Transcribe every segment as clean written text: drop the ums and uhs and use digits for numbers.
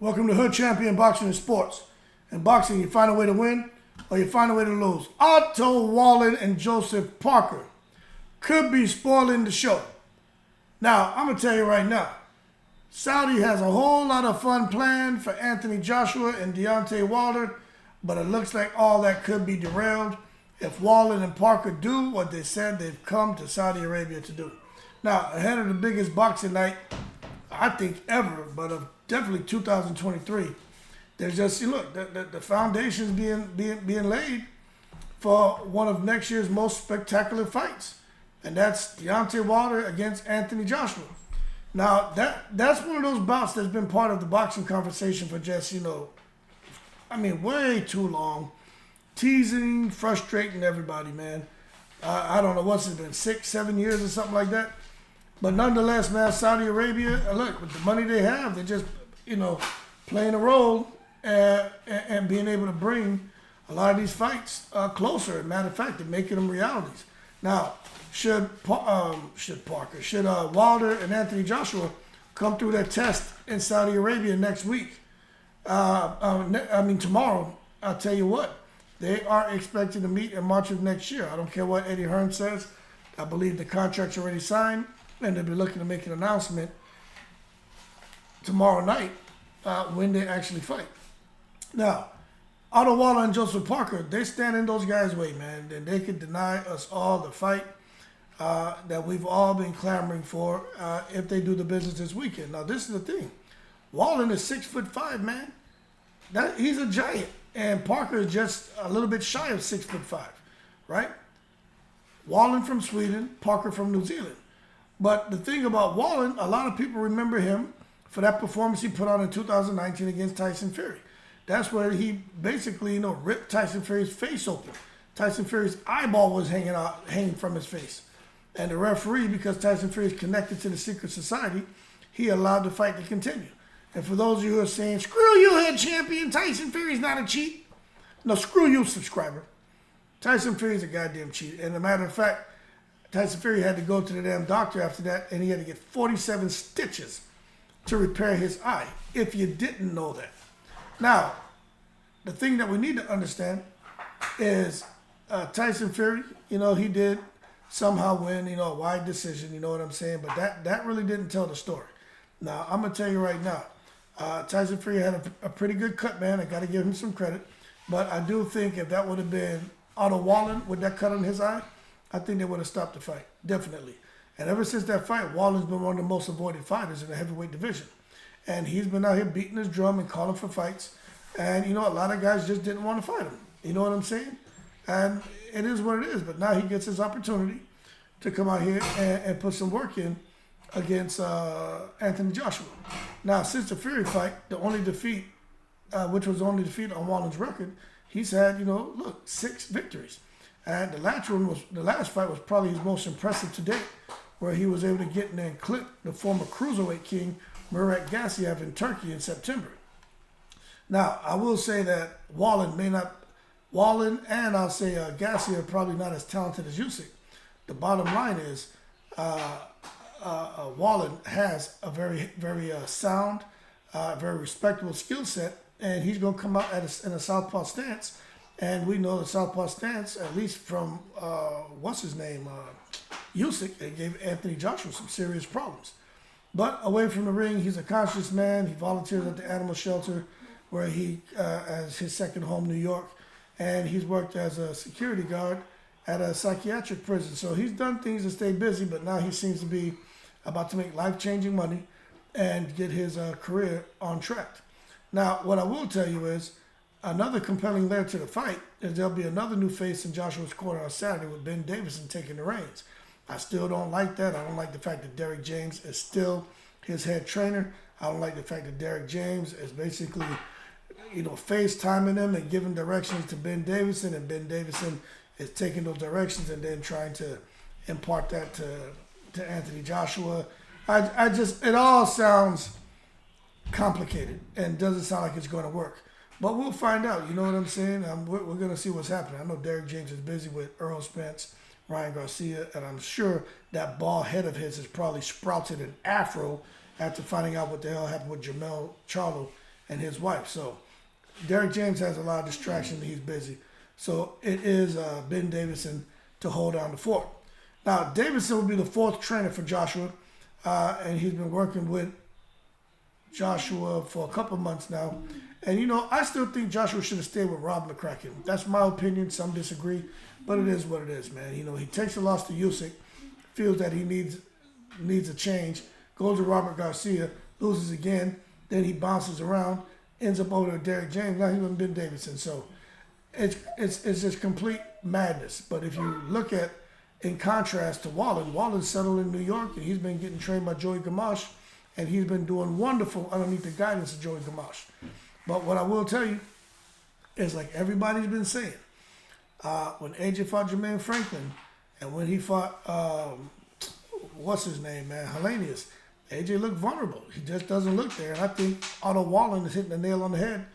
Welcome to Hood Champion Boxing and Sports. In boxing, you find a way to win or you find a way to lose. Otto Wallin and Joseph Parker could be spoiling the show. Now, I'm going to tell you right now, Saudi has a whole lot of fun planned for Anthony Joshua and Deontay Wilder, but it looks like all that could be derailed if Wallin and Parker do what they said they've come to Saudi Arabia to do. Now, ahead of the biggest boxing night, I think ever, but of definitely 2023, there's just, look, the foundation's being laid for one of next year's most spectacular fights, and that's Deontay Wilder against Anthony Joshua. Now, that's one of those bouts that's been part of the boxing conversation for just, way too long. Teasing, frustrating everybody, man. I don't know, what's it been, 6-7 years or something like that? But nonetheless, man, Saudi Arabia, look, with the money they have, they're just, playing a role and being able to bring a lot of these fights closer. As a matter of fact, they're making them realities. Now, should Wilder and Anthony Joshua come through that test in Saudi Arabia next week? Tomorrow, I'll tell you what, they are expected to meet in March of next year. I don't care what Eddie Hearn says. I believe the contract's already signed, and they'll be looking to make an announcement tomorrow night when they actually fight. Now, Otto Wallin and Joseph Parker, they stand in those guys' way, man. And they can deny us all the fight that we've all been clamoring for if they do the business this weekend. Now, this is the thing. Wallin is 6'5", man. He's a giant. And Parker is just a little bit shy of 6'5", right? Wallin from Sweden, Parker from New Zealand. But the thing about Wallin, a lot of people remember him for that performance he put on in 2019 against Tyson Fury. That's where he basically, ripped Tyson Fury's face open. Tyson Fury's eyeball was hanging from his face. And the referee, because Tyson Fury is connected to the secret society, he allowed the fight to continue. And for those of you who are saying, screw you, head champion, Tyson Fury's not a cheat. No, screw you, subscriber. Tyson Fury's a goddamn cheat. And as a matter of fact, Tyson Fury had to go to the damn doctor after that, and he had to get 47 stitches to repair his eye, if you didn't know that. Now, the thing that we need to understand is Tyson Fury, he did somehow win, a wide decision, you know what I'm saying? But that really didn't tell the story. Now, I'm going to tell you right now, Tyson Fury had a pretty good cut, man. I got to give him some credit. But I do think if that would have been Otto Wallin with that cut on his eye, I think they would have stopped the fight, definitely. And ever since that fight, Wallin's been one of the most avoided fighters in the heavyweight division. And he's been out here beating his drum and calling for fights. And, a lot of guys just didn't want to fight him. You know what I'm saying? And it is what it is. But now he gets his opportunity to come out here and put some work in against Anthony Joshua. Now, since the Fury fight, the only defeat, which was the only defeat on Wallin's record, he's had, 6 victories. And the last fight was probably his most impressive to date, where he was able to get in there and clip the former cruiserweight king, Murat Gassiev, in Turkey in September. Now, I will say that Wallin and I'll say Gassiev are probably not as talented as Usyk. The bottom line is Wallin has a very, very sound, very respectable skill set, and he's going to come out in a southpaw stance. And we know the southpaw stance, at least from, Usyk, it gave Anthony Joshua some serious problems. But away from the ring, he's a conscious man. He volunteers at the animal shelter where he, as his second home, New York. And he's worked as a security guard at a psychiatric prison. So he's done things to stay busy, but now he seems to be about to make life-changing money and get his career on track. Now, what I will tell you is, another compelling layer to the fight is there'll be another new face in Joshua's corner on Saturday with Ben Davison taking the reins. I still don't like that. I don't like the fact that Derek James is still his head trainer. I don't like the fact that Derek James is basically, FaceTiming him and giving directions to Ben Davison, and Ben Davison is taking those directions and then trying to impart that to Anthony Joshua. It all sounds complicated and doesn't sound like it's going to work. But we'll find out. You know what I'm saying? We're going to see what's happening. I know Derek James is busy with Earl Spence, Ryan Garcia, and I'm sure that bald head of his has probably sprouted an afro after finding out what the hell happened with Jamel Charlo and his wife. So Derek James has a lot of distraction. He's busy. So it is Ben Davison to hold down the fort. Now, Davison will be the fourth trainer for Joshua, and he's been working with Joshua for a couple months now. And, you know, I still think Joshua should have stayed with Rob McCracken. That's my opinion. Some disagree, but it is what it is, man. You know, he takes a loss to Usyk, feels that he needs a change, goes to Robert Garcia, loses again, then he bounces around, ends up over to Derek James. Now he's with Ben Davison. So it's just complete madness. But if you look at, in contrast to Wallin, Wallin's settled in New York, and he's been getting trained by Joey Gamache, and he's been doing wonderful underneath the guidance of Joey Gamache. But what I will tell you is, like everybody's been saying, when AJ fought Jermaine Franklin, and when he fought, what's his name, man, Helenius, AJ looked vulnerable. He just doesn't look there. And I think Otto Wallin is hitting the nail on the head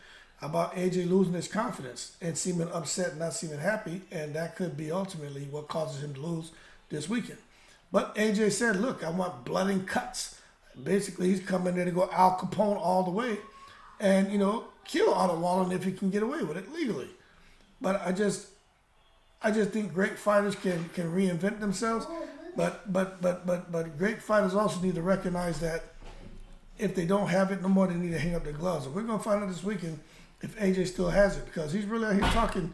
about AJ losing his confidence and seeming upset and not seeming happy, and that could be ultimately what causes him to lose this weekend. But AJ said, look, I want blood and cuts. Basically, he's coming there to go Al Capone all the way and, you know, kill Otto Wallin if he can get away with it legally. But I just think great fighters can reinvent themselves, but great fighters also need to recognize that if they don't have it no more, they need to hang up their gloves. And we're going to find out this weekend if AJ still has it, because he's really out here talking,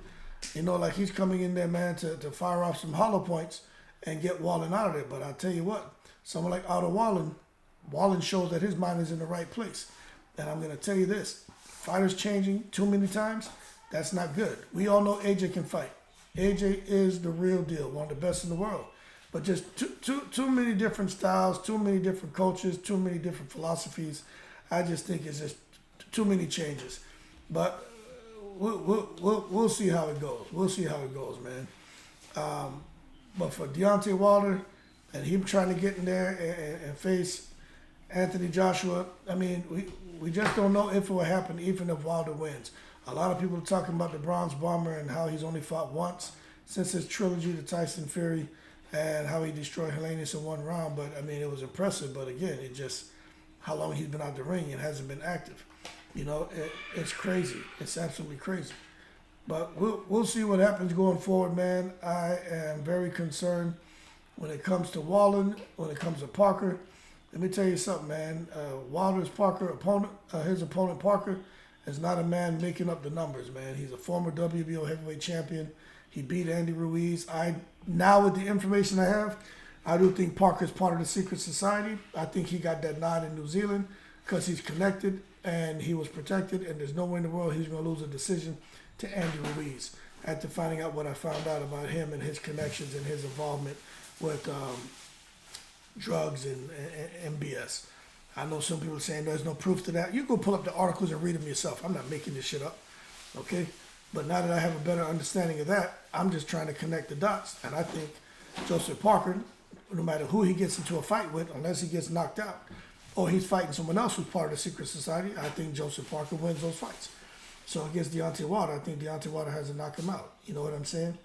you know, like he's coming in there, man, to fire off some hollow points and get Wallin out of there. But I'll tell you what, someone like Otto Wallin shows that his mind is in the right place. And I'm going to tell you this, fighters changing too many times, that's not good. We all know AJ can fight. AJ is the real deal, one of the best in the world. But just too many different styles, too many different coaches, too many different philosophies. I just think it's just too many changes. But we'll see how it goes. We'll see how it goes, man. But for Deontay Wilder and him trying to get in there and face Anthony Joshua, I mean, we just don't know if it will happen, even if Wilder wins. A lot of people are talking about the Bronze Bomber and how he's only fought once since his trilogy to Tyson Fury, and how he destroyed Helenius in one round. But, I mean, it was impressive. But, again, it just, how long he's been out the ring and hasn't been active. You know, it's crazy. It's absolutely crazy. But we'll see what happens going forward, man. I am very concerned when it comes to Wallin, when it comes to Parker. Let me tell you something, man. Wilder's his opponent Parker, is not a man making up the numbers, man. He's a former WBO heavyweight champion. He beat Andy Ruiz. Now with the information I have, I do think Parker's part of the secret society. I think he got that nod in New Zealand because he's connected and he was protected, and there's no way in the world he's going to lose a decision to Andy Ruiz after finding out what I found out about him and his connections and his involvement with drugs and MBS. I know some people are saying there's no proof to that. You go pull up the articles and read them yourself. I'm not making this shit up, okay? But now that I have a better understanding of that, I'm just trying to connect the dots. And I think Joseph Parker, no matter who he gets into a fight with, unless he gets knocked out, or he's fighting someone else who's part of the secret society, I think Joseph Parker wins those fights. So against Deontay Wilder, I think Deontay Wilder has to knock him out. You know what I'm saying?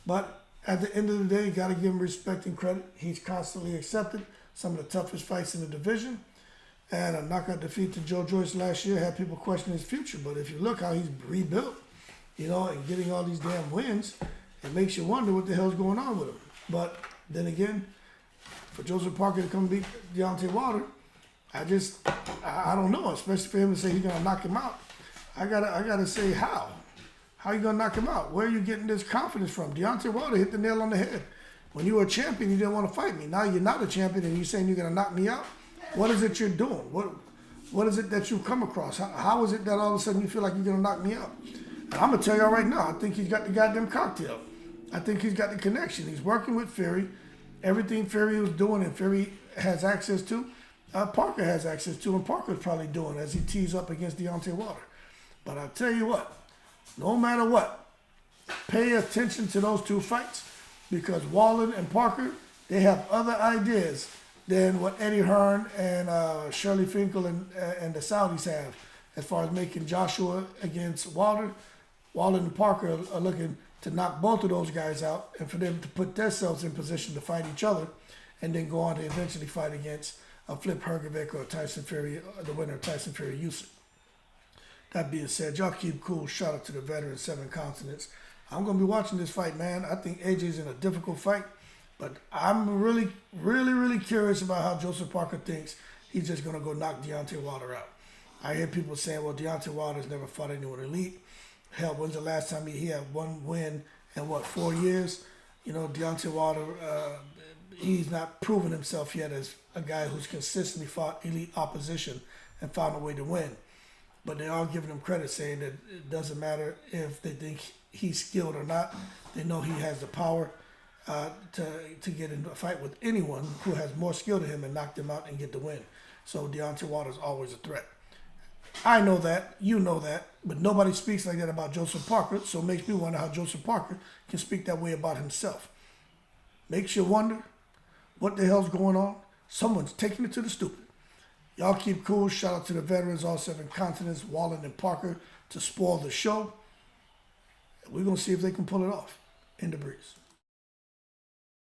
But at the end of the day, you got to give him respect and credit. He's constantly accepted some of the toughest fights in the division. And a knockout defeat to Joe Joyce last year had people questioning his future. But if you look how he's rebuilt, you know, and getting all these damn wins, it makes you wonder what the hell's going on with him. But then again, for Joseph Parker to come beat Deontay Wilder, I don't know, especially for him to say he's gonna knock him out. I gotta say how. How you gonna knock him out? Where are you getting this confidence from? Deontay Wilder hit the nail on the head. When you were a champion, you didn't want to fight me. Now you're not a champion and you're saying you're gonna knock me out? What is it you're doing? What is it that you've come across? How is it that all of a sudden you feel like you're gonna knock me out? And I'm gonna tell y'all right now, I think he's got the goddamn cocktail. I think he's got the connection. He's working with Fury. Everything Fury was doing and Fury has access to, Parker has access to, and Parker's probably doing as he tees up against Deontay Wilder. But I'll tell you what, no matter what, pay attention to those two fights, because Wallin and Parker, they have other ideas than what Eddie Hearn and Shirley Finkel and the Saudis have as far as making Joshua against Wilder. Wallin and Parker are looking to knock both of those guys out and for them to put themselves in position to fight each other and then go on to eventually fight against Flip Hergovic or Tyson Fury, the winner of Tyson Fury Usyk. that being said, y'all keep cool. Shout out to the veteran 7 continents. I'm going to be watching this fight, man. I think AJ's in a difficult fight, but I'm really, really, really curious about how Joseph Parker thinks he's just going to go knock Deontay Wilder out. I hear people saying, well, Deontay Wilder's never fought anyone elite. Hell, when's the last time he had one win in, 4 years? You know, Deontay Wilder, he's not proven himself yet as a guy who's consistently fought elite opposition and found a way to win. But they are giving him credit, saying that it doesn't matter if they think he's skilled or not. They know he has the power to get into a fight with anyone who has more skill than him and knock them out and get the win. So Deontay Wilder is always a threat. I know that, you know that, but nobody speaks like that about Joseph Parker, so it makes me wonder how Joseph Parker can speak that way about himself. Makes you wonder what the hell's going on. Someone's taking it to the stupid. Y'all keep cool. Shout out to the veterans, all 7 continents, Wallin and Parker, to spoil the show. We're going to see if they can pull it off in the breeze.